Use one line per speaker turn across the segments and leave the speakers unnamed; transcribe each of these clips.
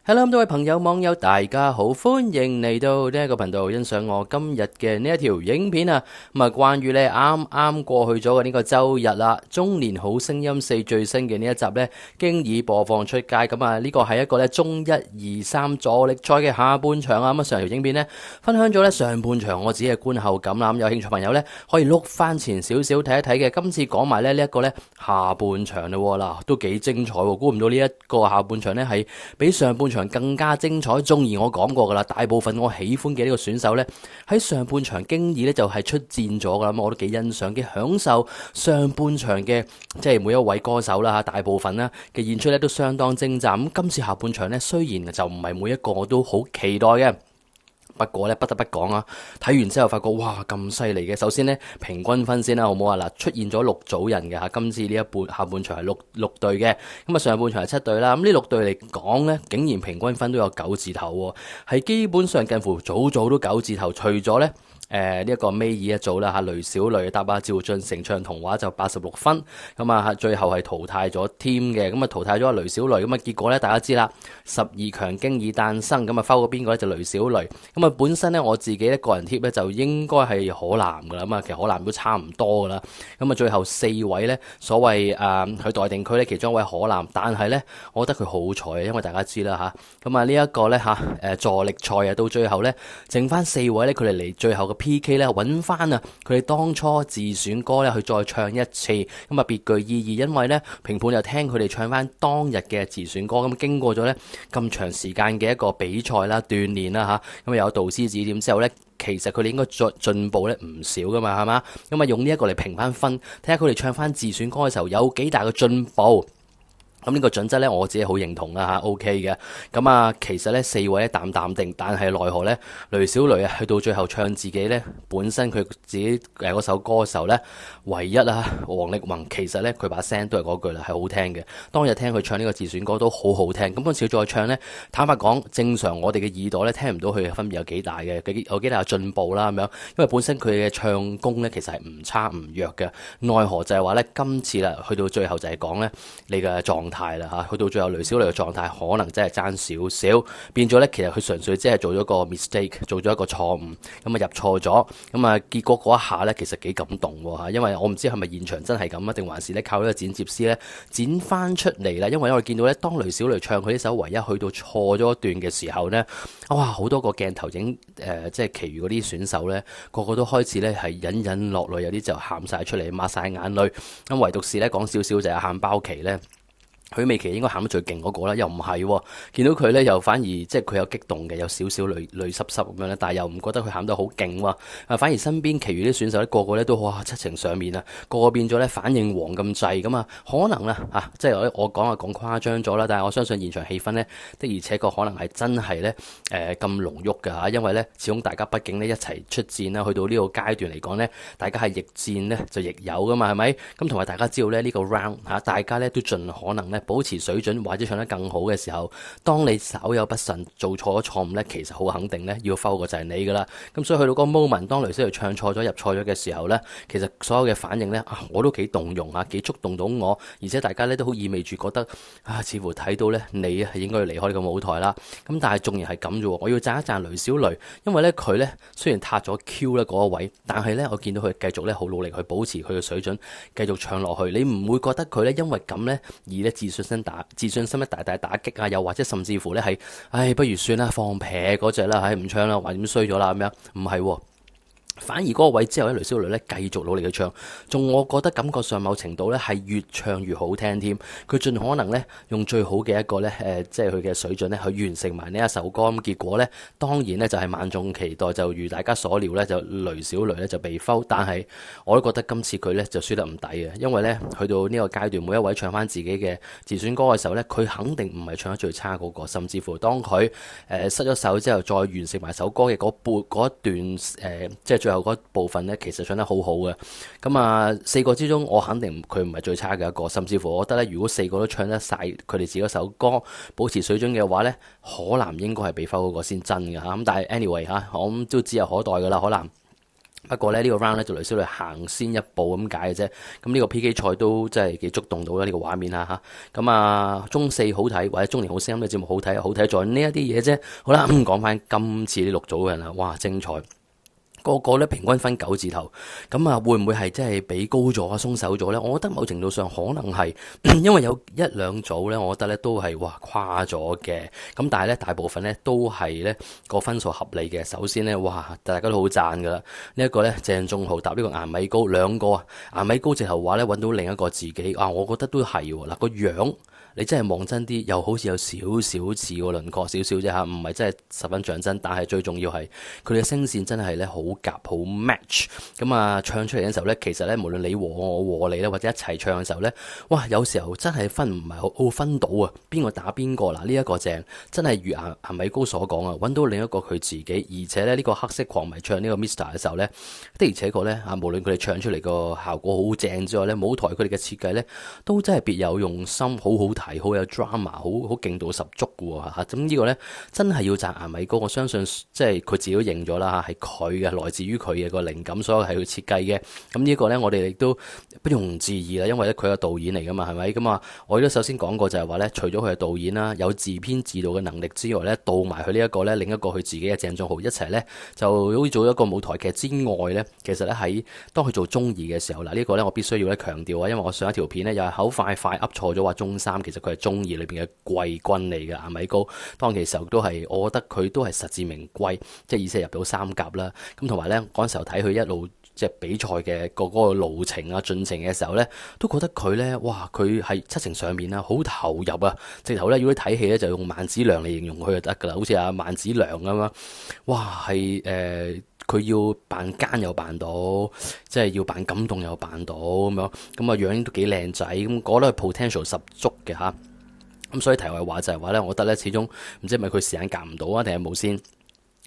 Hello，各位朋友、網友，大家好，歡迎嚟到呢一個頻道欣賞我今日嘅呢一條影片啊。關於呢啱啱過去咗嘅呢個周日啦，中年好聲音4最新嘅呢一集呢，經已播放出街。呢個係一個呢中1、2、3助力賽嘅下半場啊。上條影片呢，分享咗呢上半場我自己嘅觀後感啦。有興趣朋友呢，可以碌翻前少少睇一睇嘅。今次講埋呢一個呢下半場啦，都幾精彩喎。估唔到呢一個下半場呢係比上半場更加精彩。中意我講過噶啦，大部分我喜歡嘅呢個選手呢，喺上半場經已呢就係出戰咗噶啦，我都幾欣賞幾享受上半場嘅即係每一位歌手啦，大部分啦嘅演出呢都相當精湛。今次下半場呢，雖然就唔係每一個我都好期待嘅。不過咧，不得不講啊，睇完之後發覺哇咁犀利嘅。首先呢，平均分先啦，好唔好啊？嗱，出現咗6組人嘅吓，今次呢下半場係六隊嘅，咁啊上半場係7隊啦。咁呢6隊嚟講呢，竟然平均分都有9字頭，係基本上近乎組組都9字頭，除咗呢。呢一個尾二一組啦嚇，雷小雷搭阿趙俊成唱童話就86分，咁啊最後係淘汰咗 team 嘅，咁啊淘汰咗阿雷小雷，咁啊結果咧大家知啦，12強經已誕生，咁啊拋過邊個咧就雷小雷，咁啊本身咧我自己咧個人貼咧就應該係可南噶啦，咁啊其實可南都差唔多噶啦，咁啊最後4位咧所謂去待定區咧其中一位可南，但係咧我覺得佢好彩啊，因為大家知啦嚇，咁啊呢一個咧嚇助力賽啊到最後咧剩翻4位咧佢哋嚟最後嘅P.K. 咧揾翻啊，佢哋當初自選歌咧去再唱一次，咁啊別具意義，因為咧評判又聽佢哋唱翻當日嘅自選歌，咁經過咗咧咁長時間嘅一個比賽啦、鍛鍊啦嚇，咁有導師指點之後咧，其實佢哋應該進步咧唔少噶嘛，係嘛？咁啊用呢一個嚟評翻分，睇下佢哋唱翻自選歌嘅時候有幾大嘅進步。咁呢個準則咧，我自己好認同啦嚇，OK 嘅。咁啊，其實咧4位咧淡淡定，但係奈何咧雷小雷啊，去到最後唱自己咧本身佢自己嗰首歌嘅時候咧，唯一啊王力宏其實咧佢把聲都係嗰句啦，係好聽嘅。當日聽佢唱呢個自選歌都好好聽。咁嗰次再唱咧，坦白講，正常我哋嘅耳朵咧聽唔到佢嘅分別有幾大嘅，有幾大嘅進步啦咁樣。因為本身佢嘅唱功咧其實係唔差唔弱嘅。奈何就係話咧今次啦，去到最後就係講咧你嘅狀態啦嚇，去到最後雷小雷嘅狀態可能真係爭少少，變咗咧其實佢純粹即係做咗個 mistake， 做咗一個錯誤，咁啊入錯咗，咁啊結果嗰一下咧其實幾感動喎嚇，因為我唔知係咪現場真係咁啊，定還是咧靠呢個剪接師咧剪翻出嚟啦，因為我見到咧當雷小雷唱佢呢首唯一去到錯咗一段嘅時候咧，哇好多個鏡頭影即係其餘嗰啲選手咧個個都開始咧係隱隱落淚，有啲就喊晒出嚟，抹晒眼淚，咁唯獨是咧講少少就係喊包期咧。許美琪應該喊得最勁嗰個啦，又唔係喎，見到佢咧又反而即係佢有激動嘅，有少少淚濕濕咁樣咧，但係又唔覺得佢喊得好勁喎，反而身邊其餘啲選手咧個個咧都哇七情上面啊，個個變咗咧反應黃咁滯咁啊，可能啊即係我講誇張咗啦，但係我相信現場氣氛咧的而且確可能係真係咧咁濃郁㗎嚇，因為咧始終大家畢竟咧一齊出戰啦，去到呢個階段嚟講咧，大家係逆戰咧就亦有㗎嘛，係咪？咁同埋大家知道咧呢個 round 大家咧都盡可能咧保持水準或者唱得更好嘅時候，當你稍有不慎做錯咗錯誤呢，其實好肯定呢，要 foul 嘅就係你噶啦。咁所以去到嗰個 moment，當雷小雷唱錯咗入錯咗嘅時候呢，其實所有嘅反應呢，我都幾動容啊，幾觸動到我，而且大家呢都好意味住覺得似乎睇到呢，你係應該要離開呢個舞台啦。咁但係縱然係咁啫，我要讚一讚雷小雷，因為呢，佢呢雖然撻咗 Q 呢嗰個位，但係呢，我見到佢繼續呢好努力去保持佢嘅水準，繼續唱落去。你唔會覺得佢呢因為咁呢而呢自信心大大打擊啊，又或者甚至乎咧係，不如算啦，放屁嗰隻啦，唔唱啦，話點衰咗啦咁樣，唔係喎。反而嗰個位之後咧，雷小雷咧繼續努力去唱，仲我覺得感覺上某程度咧係越唱越好聽添。佢盡可能咧用最好嘅一個咧即係佢嘅水準咧去完成埋呢一首歌。咁結果咧當然咧就係萬眾期待，就如大家所料咧，就雷小雷咧就被摟。但係我都覺得今次佢咧就輸得唔抵嘅，因為咧去到呢個階段，每一位唱翻自己嘅自選歌嘅時候咧，佢肯定唔係唱得最差嗰個，甚至乎當佢失咗手之後，再完成埋首歌嘅嗰一段即係最後嗰部分呢，其實唱得好好嘅。咁啊，4個之中，我肯定佢唔係最差嘅一個，甚至乎我覺得咧，如果4個都唱得晒佢哋自己首歌，保持水準嘅話呢，可南應該係被摟嗰個先真嘅嚇。咁但係 anyway 嚇，我都指日可待噶啦，可南。不過咧呢個 round 咧就雷小雷行先一步咁解嘅啫。咁呢個 PK 賽都真係幾觸動到啦，呢個畫面啦嚇。咁中四好睇或者中年好聲音嘅節目好睇，好睇在呢一啲嘢啫。好啦，講翻今次呢六組嘅人啦，哇精彩！個個咧平均分9字頭，咁會唔會係真係比高咗啊，鬆手咗呢？我覺得某程度上可能係，因為有一兩組呢，我覺得呢都係誇咗嘅。咁但係呢，大部分呢都係呢個分數合理嘅。首先呢，大家都好讚噶啦。呢一個呢，鄭仲豪搭呢個顏米高兩個啊，顏米高直頭話呢揾到另一個自己啊，我覺得都係嗱個樣。你真係望真啲，又好似有少少似個輪廓少少啫嚇，唔係真係十分像真。但係最重要係佢哋嘅聲線真係咧好夾好 match。咁唱出嚟嘅時候咧，其實咧無論你和我和你咧，或者一齊唱嘅時候咧，有時候真係分唔係好分到啊，邊個打邊個嗱？呢一個正真係如顏米高所講啊，揾到另一個佢自己，而且咧呢個黑色狂迷唱呢個 Mr. 嘅時候咧，的而且確咧無論佢哋唱出嚟個效果好正之外咧，舞台佢哋嘅設計咧都真係別有用心，好好睇，好有 drama， 好勁度十足嘅喎嚇。咁呢個咧真係要讚顏米高，我相信即係佢自己都認咗啦嚇，係佢嘅，來自於佢嘅個靈感，所有係佢設計嘅。咁呢個咧我哋亦都不容置疑啦，因為咧佢係導演嚟噶嘛，係咪？咁我亦都首先講過就係話咧，除咗佢係導演啦，有自編自導嘅能力之外咧，導埋佢呢一個咧，另一個佢自己嘅鄭仲豪一齊咧，就好似做一個舞台劇之外咧，其實咧喺當佢做中二嘅時候啦，呢個咧我必須要咧強調啊，因為我上一條片咧又係口快噏錯咗話中三，其實佢係中二裏邊嘅季軍嚟嘅。顏米高當其時候都係，我覺得佢都係實至名歸，即係意思係入到三甲啦。咁同埋咧嗰陣時候睇佢一路即係比賽嘅嗰個路程啊進程嘅時候咧，都覺得佢咧佢係七情上面啦，好投入啊！直頭咧如果你睇戲咧就用萬梓良嚟形容佢就得噶啦，好似萬梓良咁樣，係佢要扮奸又扮到，即係要扮感動又扮到咁樣，樣都幾靚仔，咁覺得佢 potential 十足嘅吓。咁所以題外話就係話咧，我覺得咧始終唔知係咪佢時間夾唔到啊，定係冇先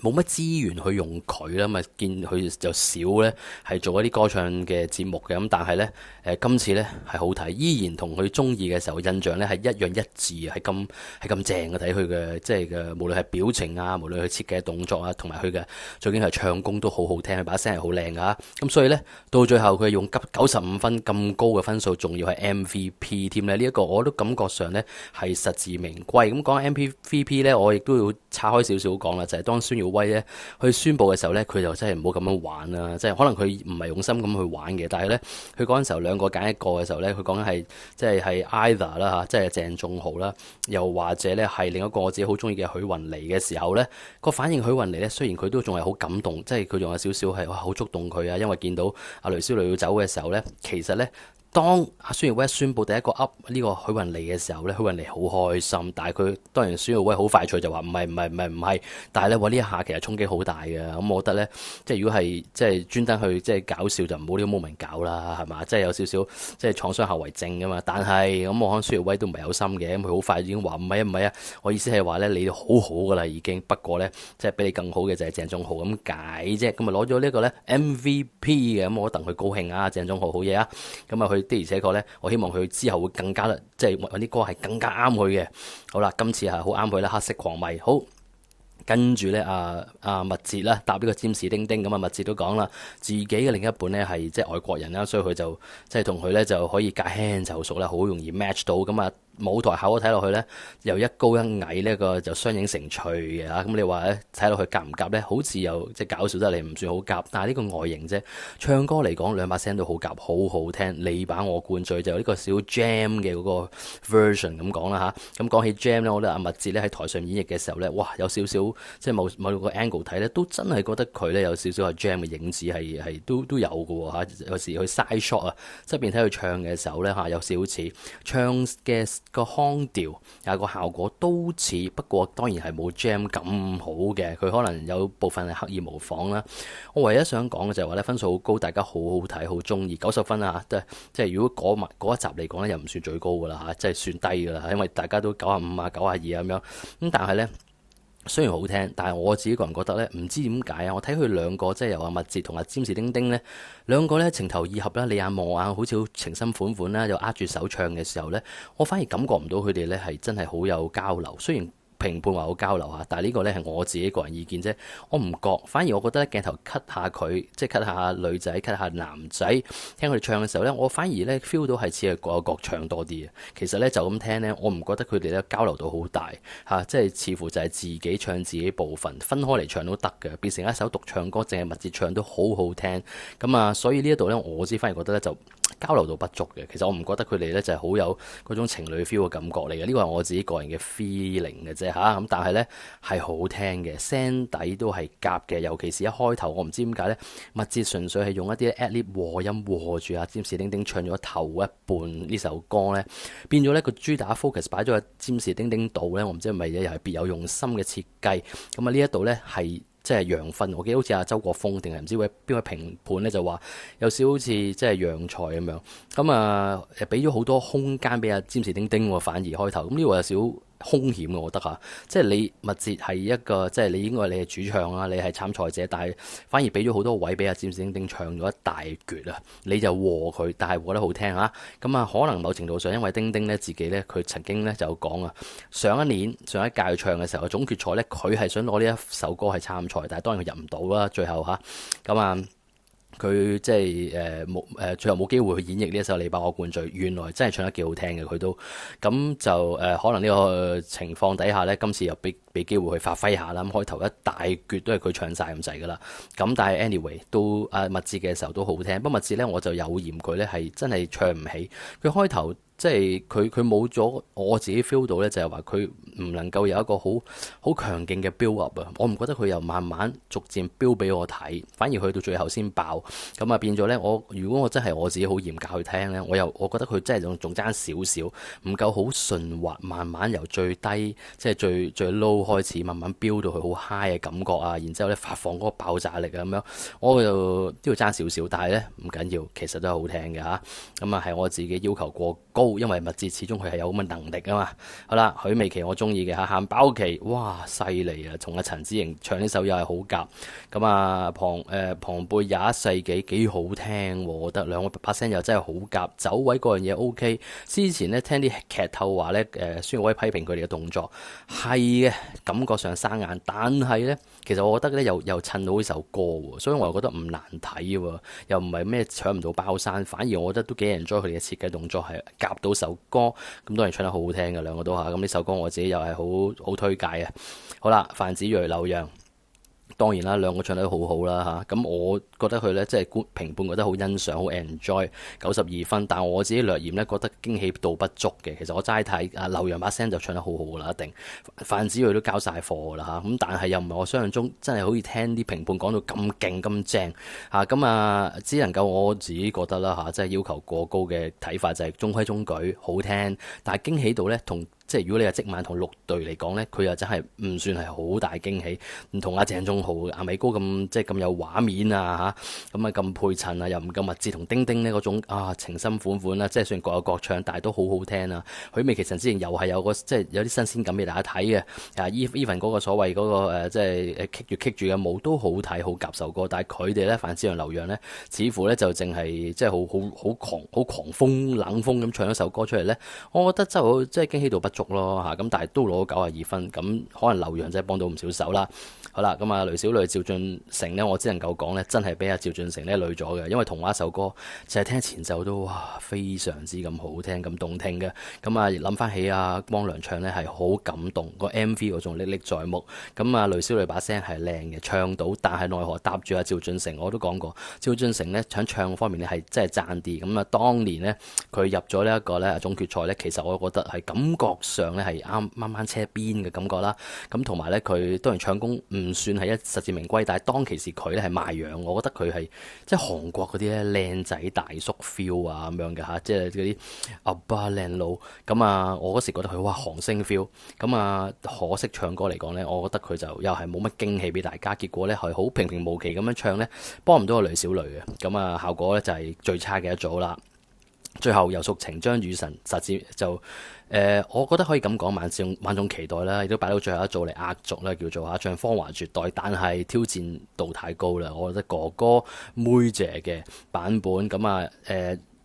冇乜資源去用佢啦，咪見佢就少咧，係做一啲歌唱嘅節目嘅。咁但係咧，今次咧係好睇，依然同佢中意嘅時候印象咧係一樣一致，係咁正嘅。睇佢嘅即係嘅，無論係表情啊，無論佢設計嘅動作啊，同埋佢嘅最緊係唱功都好好聽，佢把聲係好靚噶。咁所以咧到最後佢用95分咁高嘅分數，仲要係 MVP 添咧。呢一個我都感覺上咧係實至名歸。咁講 MVP 咧，我亦都要岔開少少講啦，就係當孫耀威咧去宣佈嘅時候咧，佢就真係唔好咁樣玩啦，即係可能佢唔係用心咁去玩嘅，但係咧佢嗰陣時候兩個揀一個嘅時候咧，佢講緊係即係 either 啦嚇，即係鄭仲豪啦，又或者咧係另一個我自己好中意嘅許雲妮嘅時候咧，個反應許雲妮咧雖然佢都仲係好感動，即係佢仲有少少係好觸動佢啊，因為見到阿雷小雷要走嘅時候咧，其實咧。當阿孫耀威宣佈第一個 up 呢個許雲妮嘅時候咧，許雲妮好開心，但係佢當然孫耀威好快脆就話唔係，但係咧呢一下其實衝擊好大嘅，咁我覺得咧，即係如果係即係專登去即係搞笑就唔好呢個 moment 搞啦，係嘛？即係有少少即係創傷後遺症噶嘛。但係咁我看孫耀威都唔係有心嘅，咁佢好快已經話唔係啊，我意思係話咧你好好噶啦已經，不過咧即係比你更好嘅就係鄭仲豪咁解啫，咁攞咗呢個咧 MVP 嘅，咁我戥佢高興啊，鄭仲豪好嘢啊，咁佢。的而且確咧，我希望佢之後會更加即係揾啲歌係更加啱佢嘅。好啦，今次係好啱佢啦，黑色狂迷。好，跟住咧麥哲啦，搭呢個占士丁丁咁麥哲都講啦，自己嘅另一半咧係即係外國人啦，所以佢就即係同佢咧就可以隔輕就熟啦，好容易 match 到咁舞台效果睇落去咧，又一高一矮呢個就相映成趣嘅嚇。咁你話咧睇落去夾唔夾咧？好似又即係搞笑得嚟，唔算好夾。但係呢個外形啫，唱歌嚟講兩把聲都好夾，好好聽。你把我灌醉就有呢個小 jam 嘅嗰個 version 咁講啦嚇。咁講起 jam 咧，我覺得麥哲咧喺台上演繹嘅時候咧，哇有少少即係某個 angle 睇咧，都真係覺得佢咧有少少係 jam 嘅影子係都有嘅喎嚇。有時去 side shot 啊，側邊睇佢唱嘅時候咧嚇，有少少似唱嘅。個腔調有個效果都似，不過當然係冇 Jam 咁好嘅，佢可能有部分係刻意模仿啦。我唯一想講嘅就係話咧，分數好高，大家好好睇，好中意90分啊！即係如果嗰一集嚟講咧，又唔算最高噶啦嚇，即係算低噶啦，因為大家都95啊、92啊咁樣。咁但係咧。雖然好聽，但係我自己個人覺得咧，唔知點解啊！我睇佢兩個即係由麥哲同阿占士丁丁咧，兩個咧情投意合啦，你眼望我眼，好似好情深款款啦，又握住手唱嘅時候咧，我反而感覺唔到佢哋咧係真係好有交流。雖然評判話好交流嚇，但係呢個呢係我自己個人意見啫，我唔覺，反而我覺得鏡頭 cut 下佢，即係 cut 下女仔 cut 下男仔，聽佢哋唱嘅時候呢，我反而呢 feel 到係似係各有各唱多啲嘅。其實呢，就咁聽呢，我唔覺得佢哋呢交流到好大嚇，即係似乎就係自己唱自己部分，分開嚟唱都得嘅，變成一首獨唱歌，淨係密節唱都好好聽。咁啊，所以呢一度呢，我只反而覺得呢就交流到不足嘅。其實我唔覺得佢哋呢就係好有嗰種情侶 feel 嘅感覺嚟嘅，呢個係我自己個人嘅 feeling 嘅啫嚇。咁但係呢係好聽嘅，聲底都係夾嘅，尤其是一開頭，我唔知點解呢，密節純粹係用一啲 ad-lib 和音和住啊，占士丁丁唱咗頭一半呢首歌呢，變咗呢個主打 focus 擺咗喺占士丁丁度呢，我唔知係咪又係別有用心嘅設計。咁啊呢一度呢係。即係羊分，我記得好似阿周國峰定係唔知邊位評判咧就話有少好似即係羊才咁樣，咁啊俾咗好多空間俾阿占士丁丁喎，反而開頭咁呢個有少兇險嘅，我覺得嚇，即係你密節係一個即係你應該你係主唱啦，你係參賽者，但係反而俾咗好多位俾阿占士丁丁唱咗一大橛啊，你就和佢，但係和得好聽嚇，咁啊可能某程度上因為丁丁咧自己咧佢曾經咧就講啊，上一屆去唱嘅時候總決賽咧佢係想攞呢一首歌去參賽，但係當然佢入唔到啦，最後嚇咁啊。佢即係最後冇機會去演繹呢一首你把我灌醉，原來真係唱得幾好聽嘅佢都，咁就可能呢個情況底下呢，今次又俾機會去發揮下啦。咁開頭一大橛都係佢唱晒咁滯噶啦，咁但係 anyway 都密節嘅時候都好聽，不過密節呢，我就有嫌佢呢係真係唱唔起，佢開頭。即係佢冇咗我自己 feel 到咧，就係話佢唔能夠有一個好強勁嘅 build up 啊！我唔覺得佢又慢慢逐漸 build 俾我睇，反而去到最後先爆咁啊！變咗咧，如果我真係我自己好嚴格去聽咧，我覺得佢真係仲爭少少，唔夠好順滑，慢慢由最低即係最 low 開始，慢慢 build 到佢好 high 嘅感覺啊！然之後咧發放嗰個爆炸力啊咁樣，我就都要爭少少，但係咧唔緊要，其實都係好聽嘅嚇。咁啊係我自己要求過高。因為密節始終佢係有咁嘅能力啊嘛。好啦，許美琪我中意嘅嚇，鹹包期哇犀利啊，同阿陳子瑩唱呢首又係好夾。咁啊龐貝21世紀幾好聽，我覺得兩個把聲又真係好夾，走位嗰樣嘢 OK。之前呢，聽啲劇透話呢，孫耀威批評佢哋嘅動作係嘅，感覺上生硬，但係呢，其實我覺得呢又襯到呢首歌喎，所以我又覺得唔難睇喎，又唔係咩搶唔到包山，反而我覺得都幾 enjoy佢哋嘅設計動作係夾到首歌，咁當然唱得好好聽嘅兩個都嚇，咁呢首歌我自己又係好推介啊！好啦，范子睿、劉洋。當然啦，兩個唱得好好啦嚇，咁我覺得佢呢，即係評判覺得好欣賞，好 enjoy 92分，但我自己略嫌呢，覺得驚喜度不足嘅。其實我齋睇啊，劉洋把聲就唱得好好噶啦，一定范子睿都交晒貨噶啦嚇，咁但係又唔係我想象中真係好似聽啲評判講到咁勁咁正嚇，咁啊只能夠我自己覺得啦嚇，即係要求過高嘅睇法就係中規中矩好聽，但係驚喜度呢，同。即係如果你係即晚同綠隊嚟講呢，佢又真係唔算係好大驚喜，唔同阿鄭仲豪、阿美哥咁即係咁有畫面啊嚇，咁啊咁配襯啊，又唔夠密節同丁丁呢嗰種情深款款啦，即係雖然各有各唱，但係都好好聽啊。許美琪陳之前又係有個即係有啲新鮮感俾大家睇嘅，啊 even 嗰個所謂嗰個即係棘住嘅舞都好睇好夾首歌，但係佢哋呢，范子睿、劉洋呢，似乎呢就淨係即係好狂風冷風咁唱一首歌出嚟呢。我覺得真係即係驚喜度不足咯嚇，咁但係都攞92分，咁可能劉洋真係幫到唔少手啦。好啦，咁啊雷小雷趙俊成呢，我只能夠講呢，真係俾阿趙俊成呢累咗嘅，因為童話一首歌就係聽前奏都哇非常之咁好聽咁動聽嘅，咁啊諗翻起阿光良唱呢係好感動，個 MV 我仲歷歷在目，咁啊雷小雷把聲係靚嘅唱到，但係奈何搭住阿趙俊成，我都講過趙俊成呢喺唱方面呢係真係爭啲，咁啊當年呢，佢入咗呢一個呢總決賽呢，其實我覺得係感覺上咧係啱車邊嘅感覺啦，咁同埋咧佢當然唱功唔算係一實至名歸，但係當其時佢咧係賣樣，我覺得佢係即係韓國嗰啲咧靚仔大叔 feel 啊咁樣嘅嚇，即係嗰啲阿爸靚佬，咁啊我嗰時覺得佢哇韓星 feel，咁啊可惜唱歌嚟講咧，我覺得佢就又係冇乜驚喜俾大家，結果咧係好平平無奇咁樣唱咧，幫唔到個雷小雷嘅，咁啊效果咧就係最差嘅一組啦。最後游淑晴、張雨晨實至就我覺得可以咁講，萬眾期待啦，亦都擺到最後一組嚟壓軸啦，叫做唱芳華絕代，但係挑戰度太高啦，我覺得哥哥妹姐嘅版本咁啊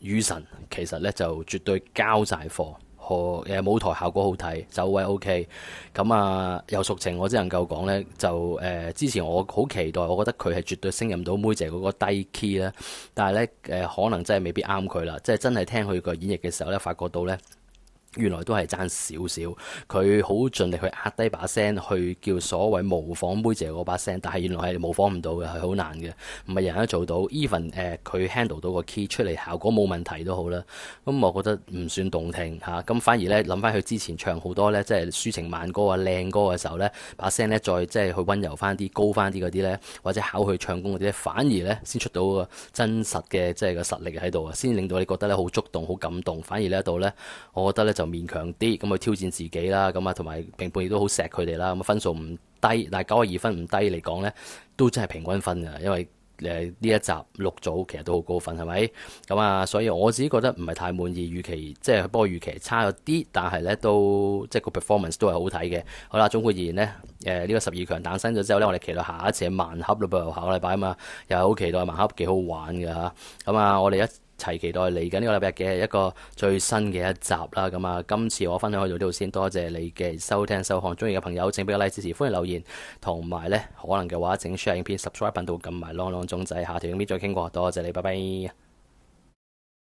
雨晨其實咧就絕對交晒貨。舞台效果好睇，走位 OK。咁啊，又淑情，我只能夠講呢，就之前我好期待，我覺得佢係絕對勝任到妹姐嗰個低 key 啦。但係呢，可能真係未必啱佢啦。即係真係聽佢個演繹嘅時候呢，發覺到呢，原來都係爭少少，佢好盡力去壓低把聲，去叫所謂模仿妹姐嗰把聲，但係原來係模仿唔到嘅，係好難嘅，唔係人人都做到。even 佢 handle 到個 key 出嚟效果冇問題都好啦。咁我覺得唔算動聽嚇，咁反而呢，諗翻佢之前唱好多呢，即係抒情慢歌啊、靚歌嘅時候呢，把聲呢再即係去溫柔翻啲、高翻啲嗰啲呢，或者考佢唱功嗰啲呢，反而呢先出到個真實嘅即係個實力喺度啊，先令到你覺得呢好觸動、好感動。反而呢一度呢，我覺得呢就勉強啲咁去挑戰自己啦，咁啊同埋評判亦都好錫佢哋啦，咁分數唔低，但係92分唔低嚟講呢，都真係平均分㗎，因為呢一集6組其實都好高分係咪？咁啊，所以我自己覺得唔係太滿意，預期即係不過預期差咗啲，但係呢都即係個 performance 都係好睇嘅。好啦，總括而言呢，呢個12強誕生咗之後呢，我哋期待下一次嘅盲盒嘞噃，下個禮拜啊嘛，又係好期待盲盒，幾好玩㗎嚇。咁啊，我哋齊期待嚟緊呢個禮拜嘅一個最新嘅一集啦。咁啊，今次我分享去到呢度先，多謝你嘅收聽收看，中意嘅朋友請俾個 like 支持，歡迎留言，同埋呢可能嘅話整 share 影片 subscribe 頻道撳埋啷啷鐘仔，下條影片再傾過，多謝你，拜拜。